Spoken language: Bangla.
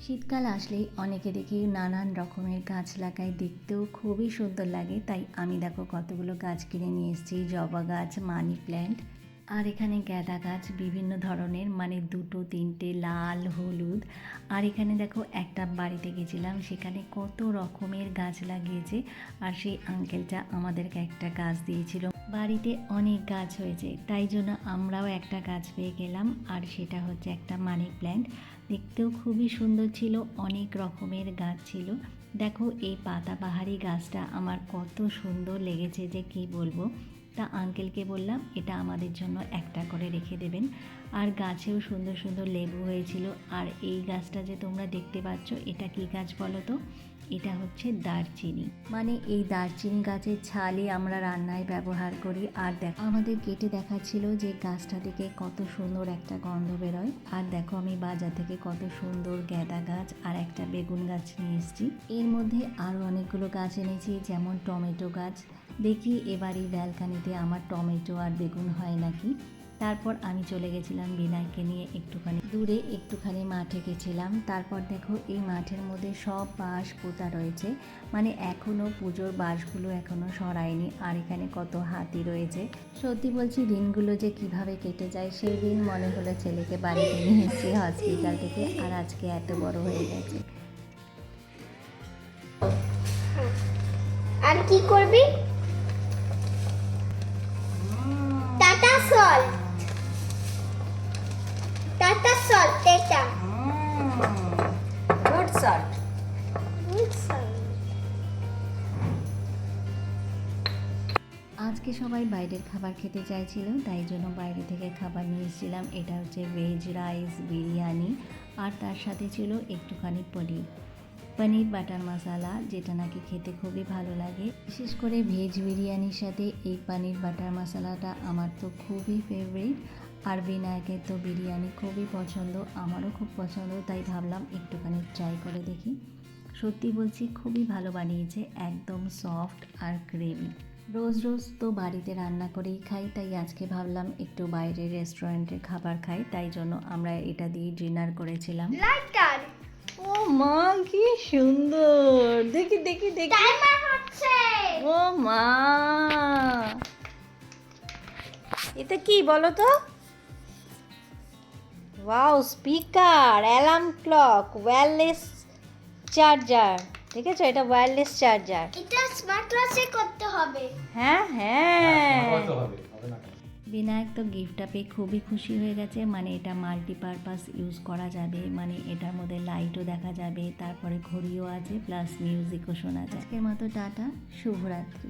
শীতকাল আসলেই অনেকে দেখি নানান রকমের গাছ লাগায়, দেখতেও খুবই সুন্দর লাগে। তাই আমি দেখো কতগুলো গাছ কিনে নিয়ে এসেছি, জবা গাছ, মানি প্ল্যান্ট, আর এখানে গাঁদা গাছ বিভিন্ন ধরনের, মানে দুটো তিনটে, লাল হলুদ। আর এখানে দেখো একটা বাড়িতে গেছিলাম, সেখানে কত রকমের গাছ লাগিয়েছে। আর সেই আঙ্কেলটা আমাদেরকে একটা গাছ দিয়েছিল। বাড়িতে অনেক গাছ হয়েছে, তাই জন্য আমরাও একটা গাছ পেয়ে গেলাম। আর সেটা হচ্ছে একটা মানি প্ল্যান্ট। দেখতেও খুবই সুন্দর ছিল, অনেক রকমের গাছ ছিল। দেখো এই পাতাবাহারি গাছটা আমার কত সুন্দর লেগেছে যে কি বলবো। তা আঙ্কেলকে বললাম এটা আমাদের জন্য একটা করে রেখে দেবেন। আর গাছেও সুন্দর সুন্দর লেবু হয়েছিল। আর এই গাছটা যে তোমরা দেখতে পাচ্ছ, এটা কি গাছ বলো তো? এটা হচ্ছে দারচিনি। মানে এই দারচিনি গাছের ছালই আমরা রান্নায় ব্যবহার করি। আর দেখো আমাদের কেটে দেখাচ্ছিল যে গাছটা থেকে কত সুন্দর একটা গন্ধ বেরোয়। আর দেখো আমি বাজার থেকে কত সুন্দর গাঁদা গাছ আর একটা বেগুন গাছ নিয়ে এসেছি। এর মধ্যে আরও অনেকগুলো গাছ এনেছি, যেমন টমেটো গাছ। দেখি এবার এই ব্যালকানিতে আমার টমেটো আর বেগুন হয় নাকি। তারপর আমি চলে গেছিলাম বিনায়ককে নিয়ে একটুখানি দূরে, একটুখানি মাঠে গেছিলাম। তারপর দেখো এই মাঠের মধ্যে সব বাঁশ পোতা রয়েছে, মানে এখনও পুজোর বাঁশগুলো এখনও সরায়নি। আর এখানে কত হাতি রয়েছে। সত্যি বলছি দিনগুলো যে কিভাবে কেটে যায়, সেই দিন মনে হলো ছেলেকে বাড়িতে নিয়ে এসেছি হসপিটাল থেকে, আর আজকে এত বড় হয়ে গেছে। আর কি করবি? টাটা সল্ট, টাটা সল্ট, এটা গুড সল্ট। Good salt. আজকে সবাই বাইরের খাবার খেতে চাইছিল, তাই জন্য বাইরে থেকে খাবার নিয়ে এসেছিলাম। এটা হচ্ছে ভেজ রাইস, বিরিয়ানি, আর তার সাথে ছিল একটুখানি পনির বাটার মশালা, যেটা নাকি খেতে খুবই ভালো লাগে। বিশেষ করে ভেজ বিরিয়ানির সাথে এই পনির বাটার মশালাটা আমার তো খুবই ফেভারিট। আর বিনায়কের তো বিরিয়ানি খুবই পছন্দ, আমারও খুব পছন্দ, তাই ভাবলাম একটুখানি ট্রাই করে দেখি। সত্যি বলছি খুবই ভালো বানিয়েছে, একদম সফট আর গ্রেভি। রোজ রোজ তো বাড়িতে রান্না করেই খাই, তাই আজকে ভাবলাম একটু বাইরের রেস্টুরেন্টের খাবার খাই। তাই জন্য আমরা এটা দিয়ে ডিনার করেছিলাম। লাইটার ও মা কি সুন্দর, দেখি দেখি দেখি। টাইমার হচ্ছে। ও মা, এটা কি বলো তো? Wow, speaker, alarm clock, wireless charger. ঠিক আছে, এটা ওয়্যারলেস চার্জার। এটা স্মার্ট ওয়াচে করতে হবে। হ্যাঁ হ্যাঁ। বিনায়ক তো গিফটটা পেয়ে খুবই খুশি হয়ে গেছে, মানে এটা মাল্টিপারপাস ইউজ করা যাবে, মানে এটার মধ্যে লাইটও দেখা যাবে, তারপরে ঘড়িও আছে, প্লাস মিউজিকও শোনা যায়। আজকের মতো টাটা, শুভরাত্রি।